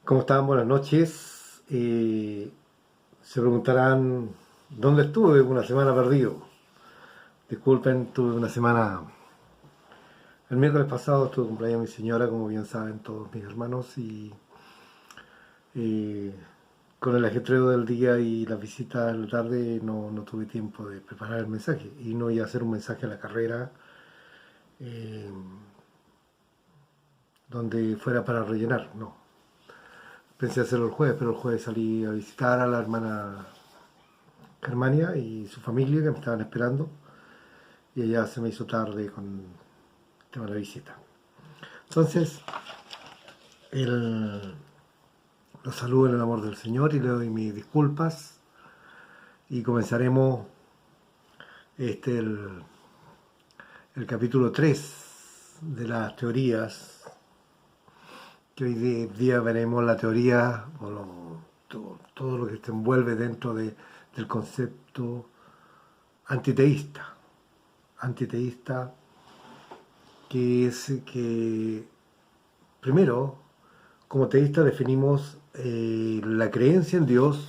¿Cómo están? Buenas noches. Se preguntarán dónde estuve una semana perdido. Disculpen, tuve una semana. El miércoles pasado estuve cumpleaños de mi señora, como bien saben todos mis hermanos, y con el ajetreo del día y la visita en la tarde no tuve tiempo de preparar el mensaje. Y no iba a hacer un mensaje a la carrera eh, donde fuera para rellenar, no. Pensé hacerlo el jueves, pero el jueves salí a visitar a la hermana Germania y su familia que me estaban esperando y allá se me hizo tarde con el tema de la visita. Entonces, el, los saludo en el amor del Señor y le doy mis disculpas y comenzaremos este el capítulo 3 de las teorías, que hoy día veremos la teoría o todo lo que se envuelve dentro del concepto antiteísta. Antiteísta que es que, primero, como teísta definimos la creencia en Dios.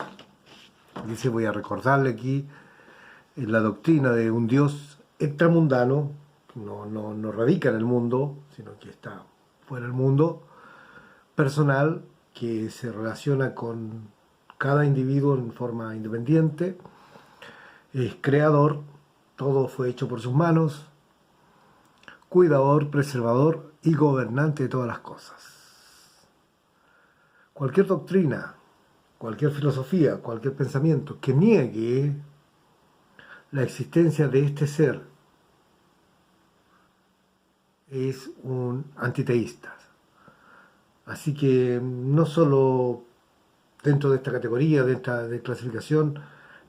Dice, voy a recordarle aquí, la doctrina de un Dios extramundano, no radica en el mundo, sino que está fuera del mundo, personal, que se relaciona con cada individuo en forma independiente, es creador, todo fue hecho por sus manos, cuidador, preservador y gobernante de todas las cosas. Cualquier doctrina, cualquier filosofía, cualquier pensamiento que niegue la existencia de este ser es un antiteísta. Así que no solo dentro de esta categoría, de esta clasificación,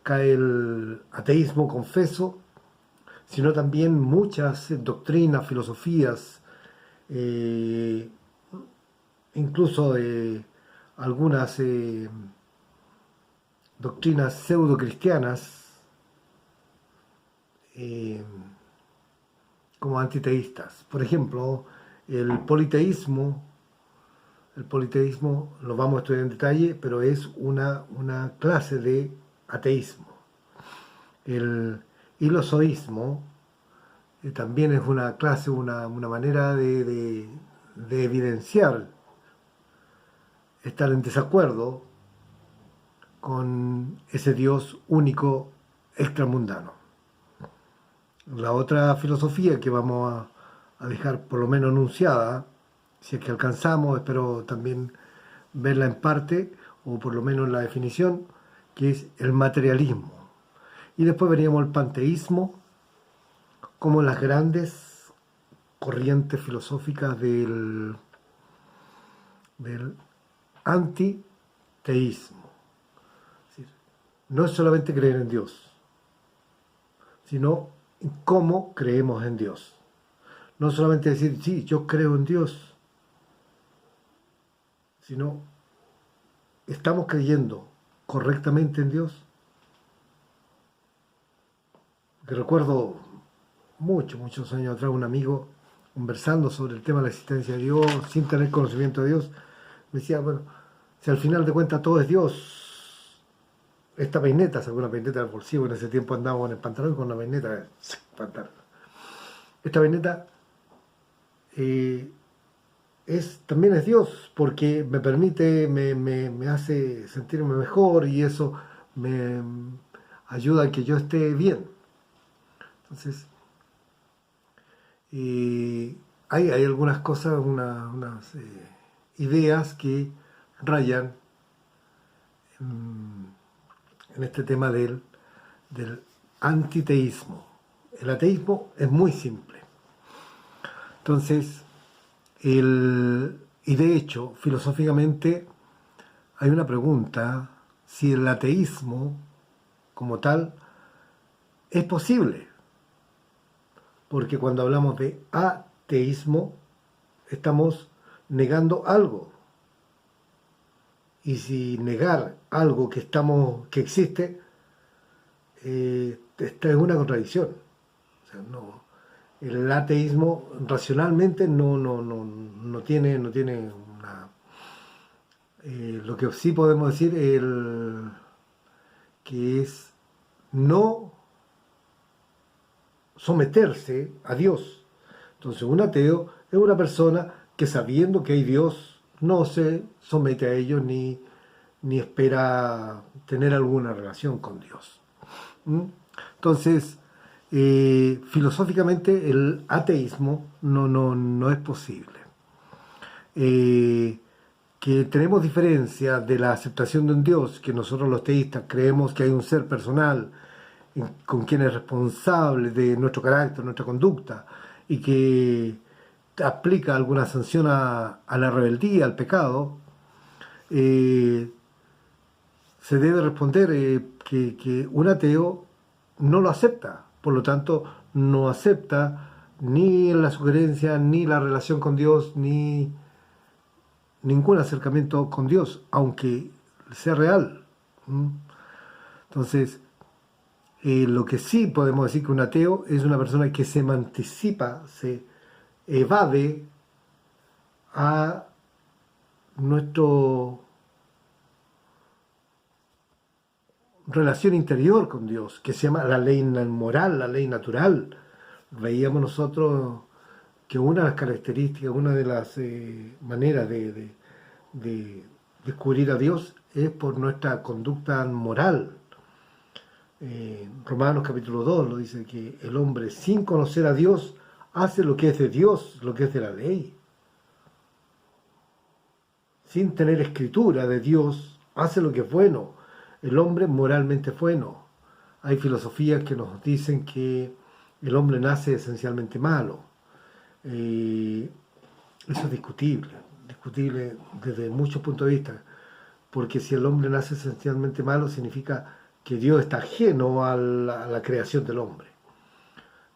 cae el ateísmo confeso, sino también muchas doctrinas, filosofías, eh, incluso algunas doctrinas pseudo-cristianas eh, como antiteístas. Por ejemplo, el politeísmo lo vamos a estudiar en detalle, pero es una clase de ateísmo. El ilozoísmo también es una clase, una manera de evidenciar estar en desacuerdo con ese Dios único extramundano. La otra filosofía que vamos a dejar por lo menos enunciada, si es que alcanzamos, espero también verla en parte, o por lo menos la definición, que es el materialismo. Y después veríamos el panteísmo como las grandes corrientes filosóficas del antiteísmo. Es decir, no es solamente creer en Dios, sino en cómo creemos en Dios. No solamente decir, sí, yo creo en Dios, sino estamos creyendo correctamente en Dios. Que recuerdo muchos años atrás un amigo conversando sobre el tema de la existencia de Dios, sin tener conocimiento de Dios, me decía, bueno, si al final de cuentas todo es Dios, esta peineta, sacó una peineta del bolsillo, en ese tiempo andábamos en el pantalón con una peineta, pantalón. Esta peineta también es Dios, porque me permite, me hace sentirme mejor y eso me ayuda a que yo esté bien. Entonces, hay algunas cosas, unas ideas que rayan en este tema del antiteísmo. El ateísmo es muy simple. Entonces, y de hecho, filosóficamente, hay una pregunta, si el ateísmo como tal es posible. Porque cuando hablamos de ateísmo, estamos negando algo. Y si negar algo que existe, esta es una contradicción. O sea, no, el ateísmo racionalmente no tiene una Lo que sí podemos decir que es no someterse a Dios. Entonces un ateo es una persona que sabiendo que hay Dios no se somete a ello ni espera tener alguna relación con Dios. ¿Mm? Entonces, filosóficamente el ateísmo no es posible. Eh, que tenemos diferencia de la aceptación de un Dios, que nosotros los teístas creemos que hay un ser personal con quien es responsable de nuestro carácter, nuestra conducta, y que aplica alguna sanción a la rebeldía, al pecado, eh, se debe responder que un ateo no lo acepta, por lo tanto no acepta ni la sugerencia, ni la relación con Dios, ni ningún acercamiento con Dios, aunque sea real. ¿Mm? Entonces, lo que sí podemos decir que un ateo es una persona que se anticipa, se evade a nuestra relación interior con Dios, que se llama la ley moral, la ley natural. Veíamos nosotros que una de las características, una de las maneras de descubrir a Dios es por nuestra conducta moral. Romanos capítulo 2 lo dice, que el hombre sin conocer a Dios hace lo que es de Dios, lo que es de la ley. Sin tener escritura de Dios, hace lo que es bueno. El hombre moralmente es bueno. Hay filosofías que nos dicen que el hombre nace esencialmente malo. Eso es discutible desde muchos puntos de vista, porque si el hombre nace esencialmente malo significa que Dios está ajeno a la creación del hombre,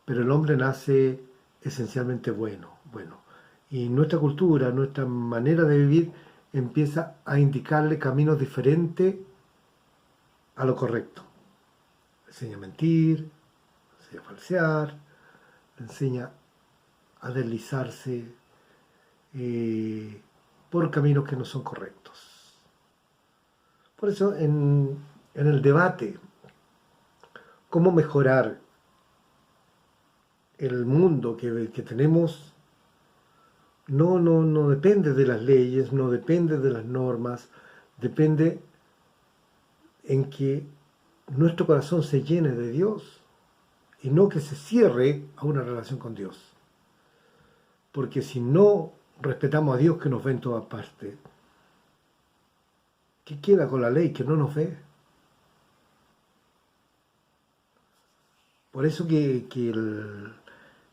pero el hombre nace esencialmente bueno, y nuestra cultura, nuestra manera de vivir empieza a indicarle caminos diferentes a lo correcto. Le enseña a mentir, le enseña a falsear, le enseña a deslizarse por caminos que no son correctos. Por eso en el debate, cómo mejorar el mundo que tenemos, no depende de las leyes, no depende de las normas, depende en que nuestro corazón se llene de Dios y no que se cierre a una relación con Dios. Porque si no respetamos a Dios que nos ve en todas partes, ¿qué queda con la ley que no nos ve? Por eso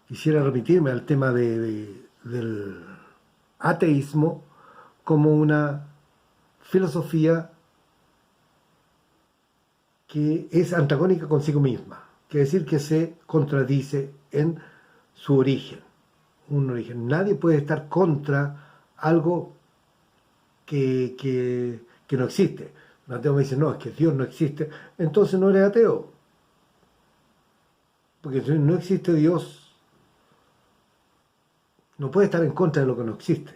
quisiera remitirme al tema del ateísmo como una filosofía que es antagónica consigo misma, quiere decir que se contradice en su origen. Un origen. Nadie puede estar contra algo que no existe. Un ateo me dice, no, es que Dios no existe, entonces no eres ateo. Porque si no existe Dios, no puede estar en contra de lo que no existe.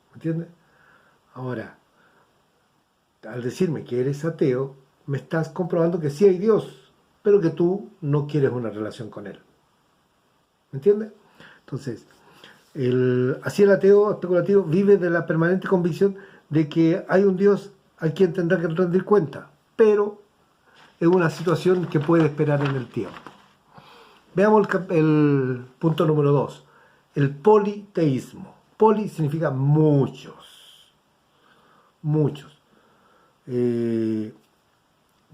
¿Me entiendes? Ahora, al decirme que eres ateo, me estás comprobando que sí hay Dios, pero que tú no quieres una relación con Él. ¿Me entiendes? Entonces, así el ateo especulativo vive de la permanente convicción de que hay un Dios a quien tendrá que rendir cuenta, pero es una situación que puede esperar en el tiempo. Veamos el punto número 2, el politeísmo. Poli significa muchos.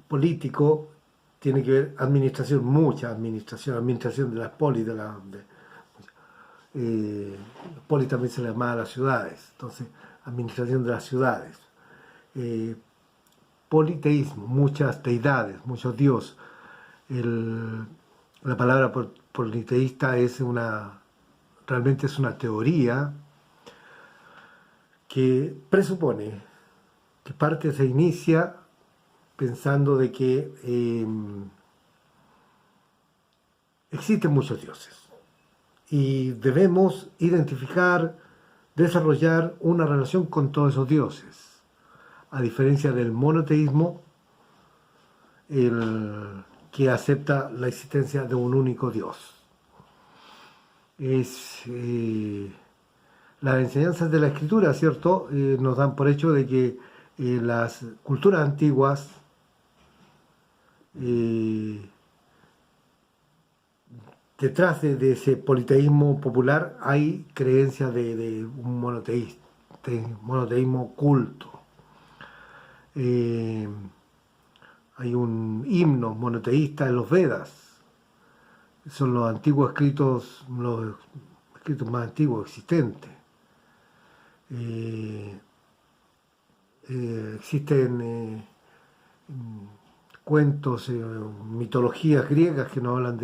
Político tiene que ver administración, mucha administración de las polis, poli también se le llama a las ciudades, entonces administración de las ciudades. Politeísmo, muchas deidades, muchos dioses. La palabra politeísta realmente es una teoría que presupone que parte se inicia pensando de que existen muchos dioses y debemos identificar desarrollar una relación con todos esos dioses, a diferencia del monoteísmo, el que acepta la existencia de un único Dios. Las enseñanzas de la Escritura, ¿cierto?, nos dan por hecho de que las culturas antiguas detrás de ese politeísmo popular hay creencias de un monoteísmo culto. Hay un himno monoteísta en los Vedas. Son los antiguos escritos, los escritos más antiguos existentes. Existen cuentos, mitologías griegas que nos hablan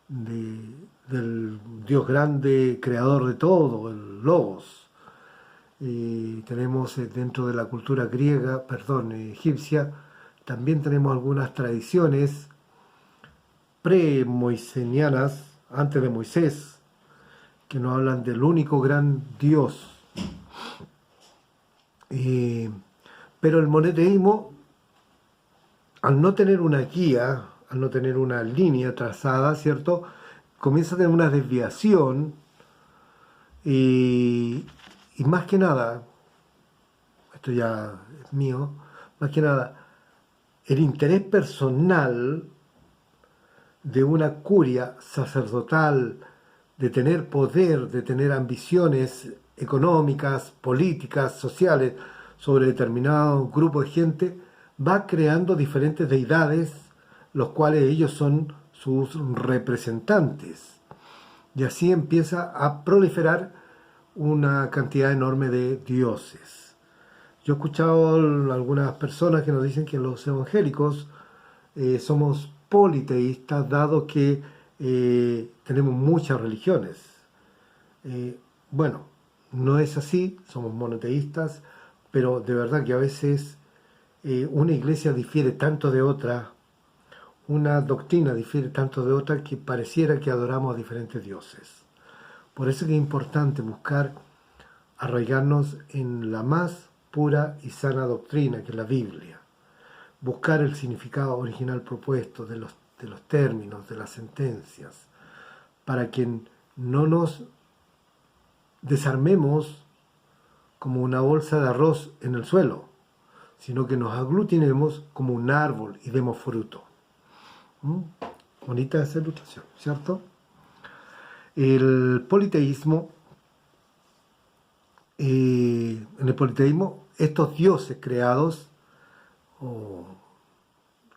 del Dios grande, creador de todo, el Logos. Tenemos dentro de la cultura griega, egipcia, también tenemos algunas tradiciones pre-moisenianas, antes de Moisés, que nos hablan del único gran Dios. Pero el monoteísmo, al no tener una guía, al no tener una línea trazada, ¿cierto?, comienza a tener una desviación y más que nada, esto ya es mío, más que nada, el interés personal de una curia sacerdotal, de tener poder, de tener ambiciones económicas, políticas, sociales, sobre determinado grupo de gente, va creando diferentes deidades, los cuales ellos son sus representantes. Y así empieza a proliferar una cantidad enorme de dioses. Yo he escuchado a algunas personas que nos dicen que los evangélicos somos politeístas, dado que tenemos muchas religiones. Bueno, no es así, somos monoteístas, pero de verdad que a veces una iglesia difiere tanto de otra, una doctrina difiere tanto de otra, que pareciera que adoramos a diferentes dioses. Por eso es que es importante buscar arraigarnos en la más pura y sana doctrina, que es la Biblia. Buscar el significado original propuesto de los términos, de las sentencias, para que no nos desarmemos como una bolsa de arroz en el suelo, sino que nos aglutinemos como un árbol y demos fruto. Bonita esa ilustración, ¿cierto? El politeísmo, en el politeísmo, estos dioses creados o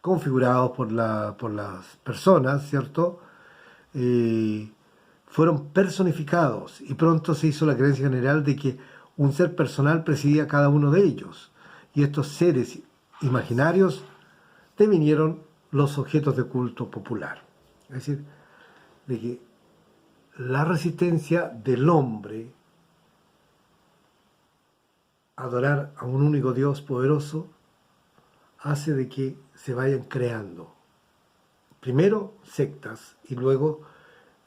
configurados por las personas, ¿cierto?, fueron personificados, y pronto se hizo la creencia general de que un ser personal presidía a cada uno de ellos, y estos seres imaginarios devinieron los objetos de culto popular. Es decir, de que la resistencia del hombre a adorar a un único Dios poderoso hace de que se vayan creando primero sectas y luego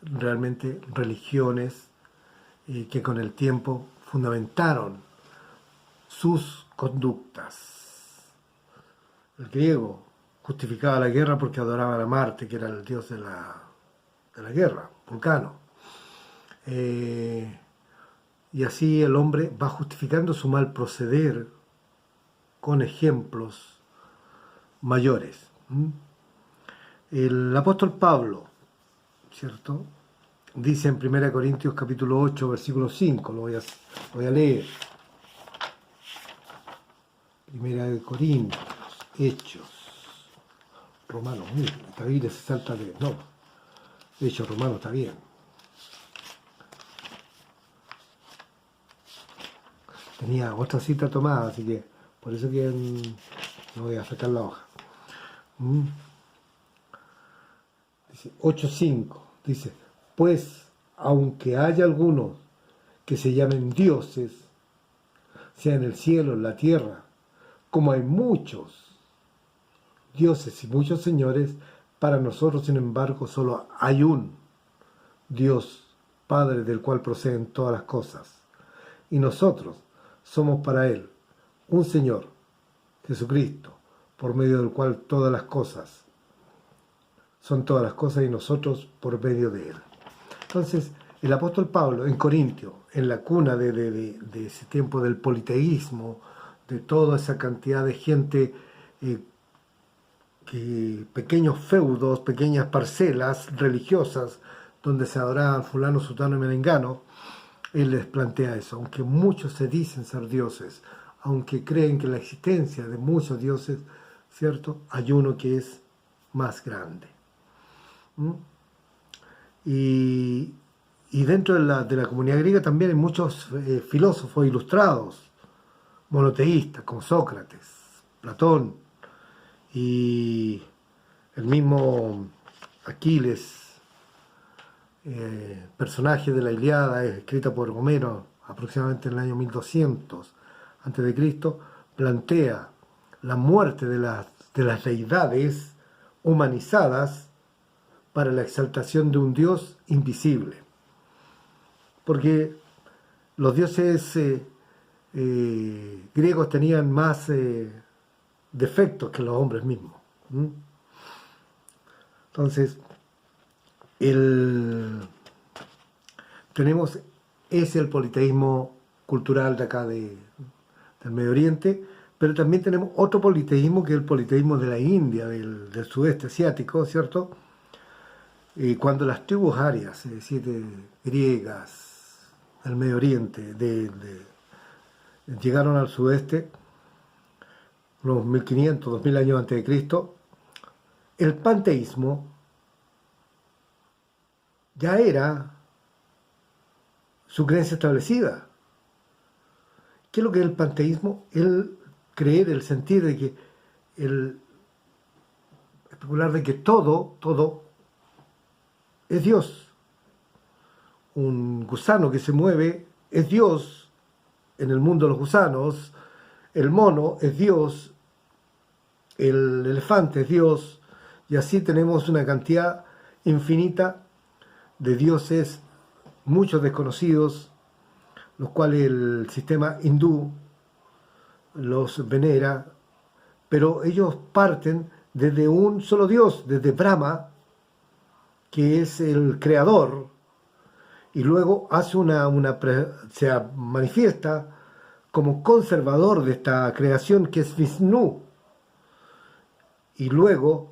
realmente religiones que con el tiempo fundamentaron sus conductas. El griego justificaba la guerra porque adoraban a Marte, que era el dios de la guerra, Vulcano. Y así el hombre va justificando su mal proceder con ejemplos mayores. El apóstol Pablo, ¿cierto?, dice en 1 Corintios capítulo 8, versículo 5, lo voy a leer. 1 Corintios, Hechos, Romanos, esta Biblia se salta de... No, Hechos, Romanos, está bien. Tenía otra cita tomada, así que por eso que no voy a sacar la hoja. Dice 8.5, dice, pues aunque haya algunos que se llamen dioses, sea en el cielo, en la tierra, como hay muchos dioses y muchos señores, para nosotros, sin embargo, solo hay un Dios Padre del cual proceden todas las cosas, y nosotros somos para Él un Señor, Jesucristo, por medio del cual todas las cosas son todas las cosas y nosotros por medio de Él. Entonces, el apóstol Pablo en Corintio, en la cuna de ese tiempo del politeísmo, de toda esa cantidad de gente, pequeños feudos, pequeñas parcelas religiosas, donde se adoraban fulano, sutano y merengano, él les plantea eso. Aunque muchos se dicen ser dioses, aunque creen que la existencia de muchos dioses, ¿cierto?, hay uno que es más grande. Y dentro de la comunidad griega también hay muchos filósofos ilustrados, monoteístas, como Sócrates, Platón y el mismo Aquiles, personaje de la Ilíada, escrita por Homero aproximadamente en el año 1200 a.C., plantea la muerte de las deidades humanizadas para la exaltación de un Dios invisible. Porque los dioses griegos tenían más defectos que los hombres mismos. Entonces, tenemos el politeísmo cultural de acá del Medio Oriente, pero también tenemos otro politeísmo, que es el politeísmo de la India, del sudeste asiático, ¿cierto? Cuando las tribus arias, es decir, griegas, del Medio Oriente, llegaron al sudeste, unos 1500, 2000 años antes de Cristo, el panteísmo ya era su creencia establecida. ¿Qué es lo que es el panteísmo? El creer, el sentir de que, el especular de que todo es Dios. Un gusano que se mueve es Dios en el mundo de los gusanos, el mono es Dios, el elefante es Dios, y así tenemos una cantidad infinita de dioses, muchos desconocidos, los cuales el sistema hindú los venera, pero ellos parten desde un solo Dios, desde Brahma, que es el creador, y luego hace se manifiesta como conservador de esta creación, que es Vishnu, y luego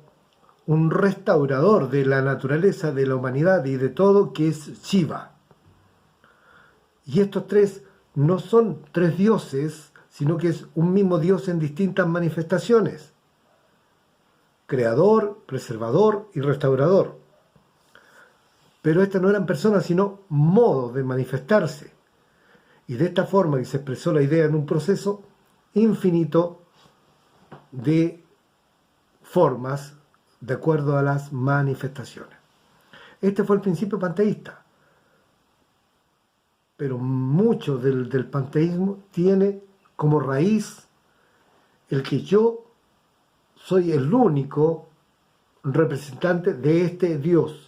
un restaurador de la naturaleza, de la humanidad y de todo, que es Shiva. Y estos tres no son tres dioses, sino que es un mismo Dios en distintas manifestaciones: creador, preservador y restaurador. Pero estas no eran personas, sino modos de manifestarse. Y de esta forma que se expresó la idea en un proceso infinito de formas de acuerdo a las manifestaciones. Este fue el principio panteísta. Pero mucho del panteísmo tiene como raíz el que yo soy el único representante de este Dios.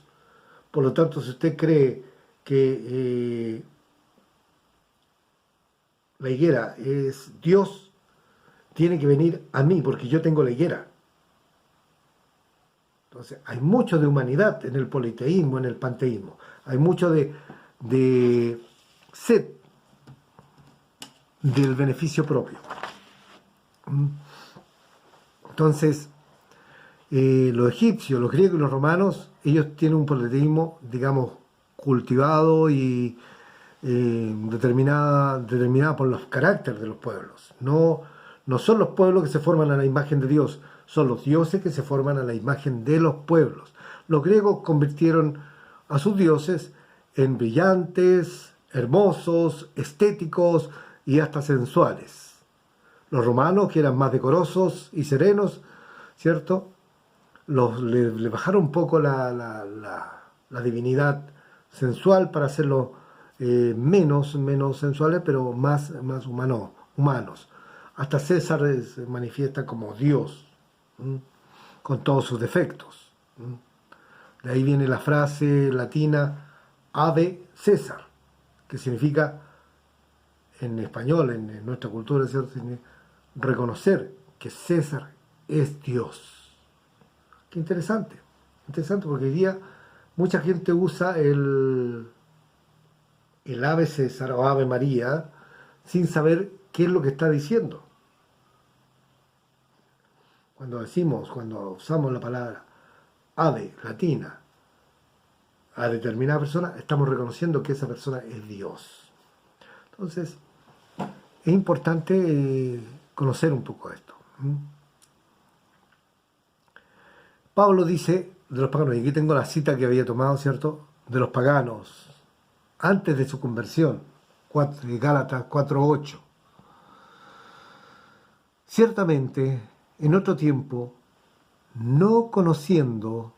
Por lo tanto, si usted cree que la higuera es Dios, tiene que venir a mí, porque yo tengo la higuera. Entonces, hay mucho de humanidad en el politeísmo, en el panteísmo. Hay mucho de sed del beneficio propio. Entonces, los egipcios, los griegos y los romanos, ellos tienen un politeísmo, digamos, cultivado y determinada por los caracteres de los pueblos. No son los pueblos que se forman a la imagen de Dios, son los dioses que se forman a la imagen de los pueblos. Los griegos convirtieron a sus dioses en brillantes, hermosos, estéticos y hasta sensuales. Los romanos, que eran más decorosos y serenos, ¿cierto?, le bajaron un poco la divinidad sensual para hacerlo menos sensuales, pero más humanos. Hasta César se manifiesta como Dios, con todos sus defectos. De ahí viene la frase latina: Ave César, que significa en español, en nuestra cultura, ¿cierto?, reconocer que César es Dios. Qué interesante, interesante, porque hoy día mucha gente usa el Ave César o Ave María sin saber qué es lo que está diciendo. Cuando usamos la palabra ave latina a determinada persona, estamos reconociendo que esa persona es Dios. Entonces, es importante conocer un poco esto. Pablo dice de los paganos, y aquí tengo la cita que había tomado, ¿cierto?, de los paganos antes de su conversión, Gálatas 4:8. Ciertamente, en otro tiempo, no conociendo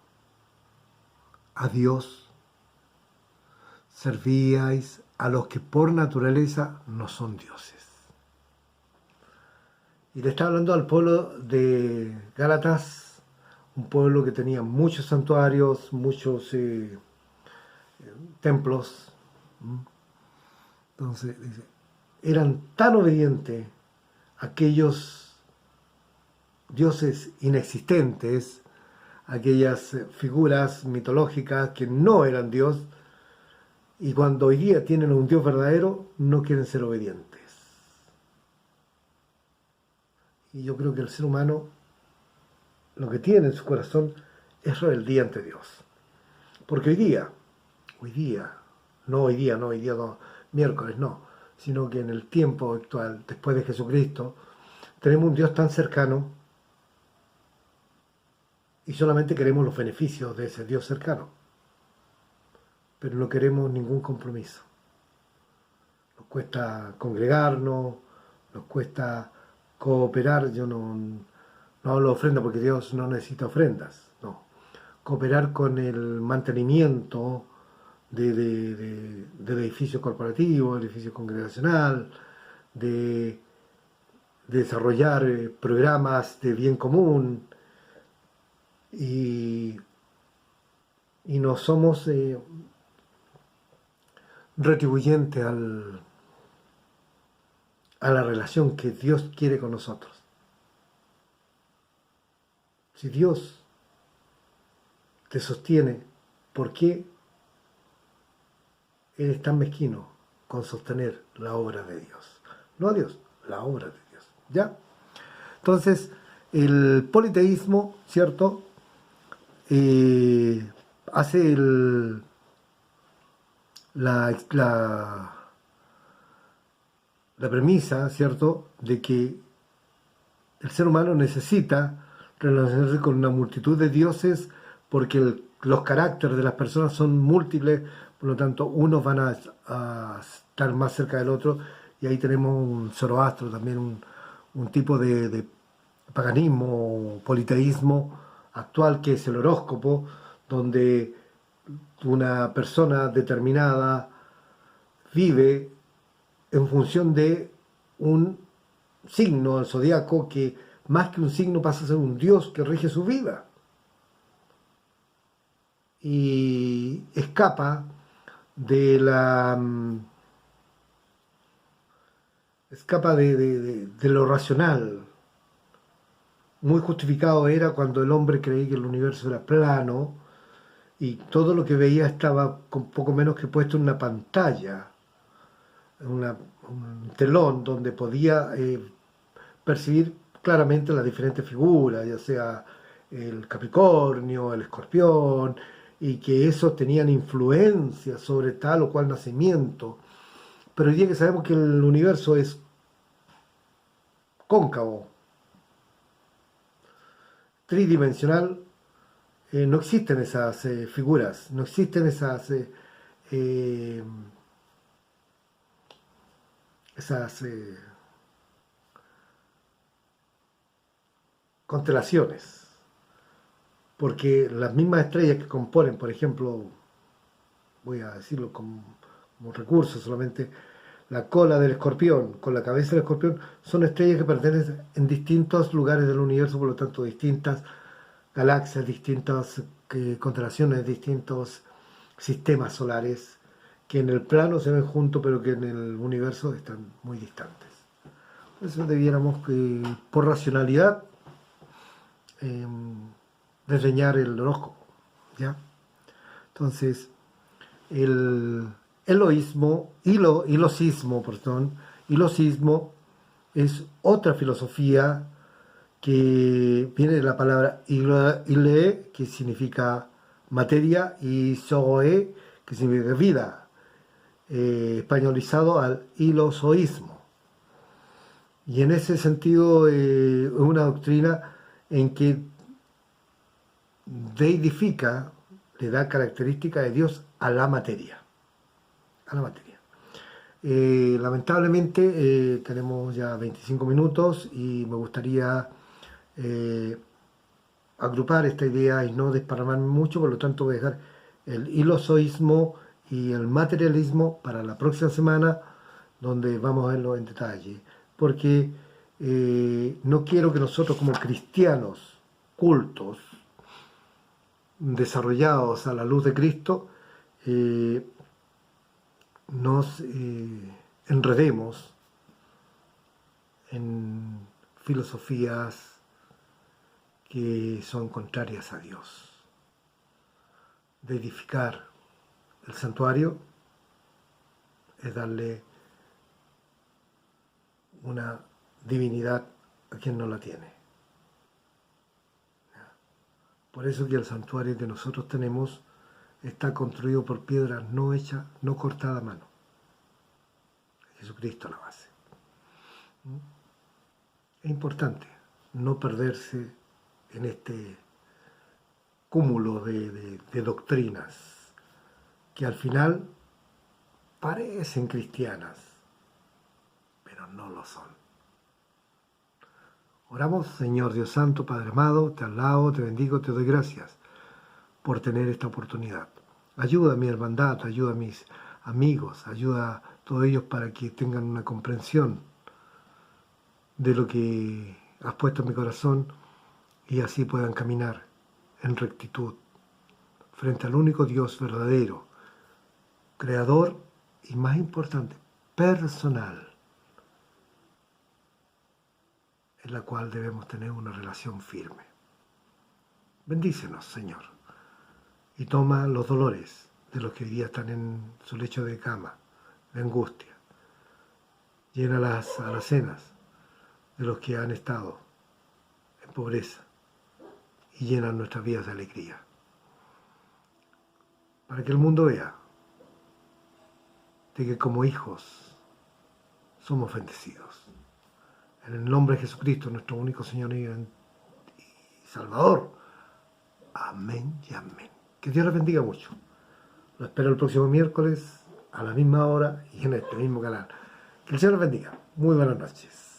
a Dios, servíais a los que por naturaleza no son dioses. Y le está hablando al pueblo de Gálatas, un pueblo que tenía muchos santuarios, muchos templos. Entonces, dice, eran tan obedientes aquellos dioses inexistentes, aquellas figuras mitológicas que no eran Dios, y cuando hoy día tienen un Dios verdadero, no quieren ser obedientes. Y yo creo que el ser humano lo que tiene en su corazón es rebeldía ante Dios. Porque hoy día, miércoles no, sino que en el tiempo actual, después de Jesucristo, tenemos un Dios tan cercano y solamente queremos los beneficios de ese Dios cercano, pero no queremos ningún compromiso. Nos cuesta congregarnos, nos cuesta cooperar. Yo no hablo de ofrenda porque Dios no necesita ofrendas, no. Cooperar con el mantenimiento de edificios corporativos, edificio congregacional, de desarrollar programas de bien común, y no somos retribuyentes a la relación que Dios quiere con nosotros. Si Dios te sostiene, ¿por qué eres tan mezquino con sostener la obra de Dios? No a Dios, la obra de Dios. ¿Ya? Entonces, el politeísmo, ¿cierto?, hace la premisa, ¿cierto?, de que el ser humano necesita relacionarse con una multitud de dioses porque los caracteres de las personas son múltiples, por lo tanto unos van a estar más cerca del otro, y ahí tenemos un Zoroastro, también un tipo de paganismo, politeísmo actual, que es el horóscopo, donde una persona determinada vive en función de un signo, el zodiaco, que más que un signo pasa a ser un dios que rige su vida. Y escapa de lo racional. Muy justificado era cuando el hombre creía que el universo era plano y todo lo que veía estaba con poco menos que puesto en una pantalla, un telón donde podía percibir claramente las diferentes figuras, ya sea el Capricornio, el Escorpión, y que esos tenían influencia sobre tal o cual nacimiento. Pero hoy día que sabemos que el universo es cóncavo, tridimensional, no existen esas figuras, no existen esas constelaciones, porque las mismas estrellas que componen, por ejemplo, voy a decirlo como recurso solamente, la cola del escorpión con la cabeza del escorpión, son estrellas que pertenecen en distintos lugares del universo, por lo tanto distintas galaxias, distintas constelaciones, distintos sistemas solares, que en el plano se ven juntos, pero que en el universo están muy distantes. Por eso debiéramos, por racionalidad, eh, desdeñar el horóscopo, ¿ya? Entonces, el hilosismo es otra filosofía que viene de la palabra ile, que significa materia, y zoe, que significa vida, españolizado al hilozoísmo. Y en ese sentido es una doctrina en que deidifica, le da característica de Dios a la materia. A la materia. Lamentablemente tenemos ya 25 minutos y me gustaría agrupar esta idea y no desparramarme mucho, por lo tanto voy a dejar el hilozoísmo y el materialismo para la próxima semana, donde vamos a verlo en detalle, porque no quiero que nosotros como cristianos cultos, desarrollados a la luz de Cristo, nos enredemos en filosofías que son contrarias a Dios. De edificar el santuario es darle una divinidad a quien no la tiene. Por eso que el santuario que nosotros tenemos está construido por piedras no hechas, no cortadas a mano. Jesucristo la base. Es importante no perderse en este cúmulo de doctrinas que al final parecen cristianas, pero no lo son. Oramos. Señor Dios Santo, Padre amado, te alabo, te bendigo, te doy gracias por tener esta oportunidad. Ayuda a mi hermandad, ayuda a mis amigos, ayuda a todos ellos para que tengan una comprensión de lo que has puesto en mi corazón y así puedan caminar en rectitud frente al único Dios verdadero, creador y, más importante, personal, en la cual debemos tener una relación firme. Bendícenos, Señor, y toma los dolores de los que hoy día están en su lecho de cama, de angustia. Llena las alacenas de los que han estado en pobreza y llena nuestras vidas de alegría. Para que el mundo vea de que como hijos somos bendecidos. En el nombre de Jesucristo, nuestro único Señor y Salvador. Amén y amén. Que Dios les bendiga mucho. Lo espero el próximo miércoles a la misma hora y en este mismo canal. Que el Señor les bendiga. Muy buenas noches.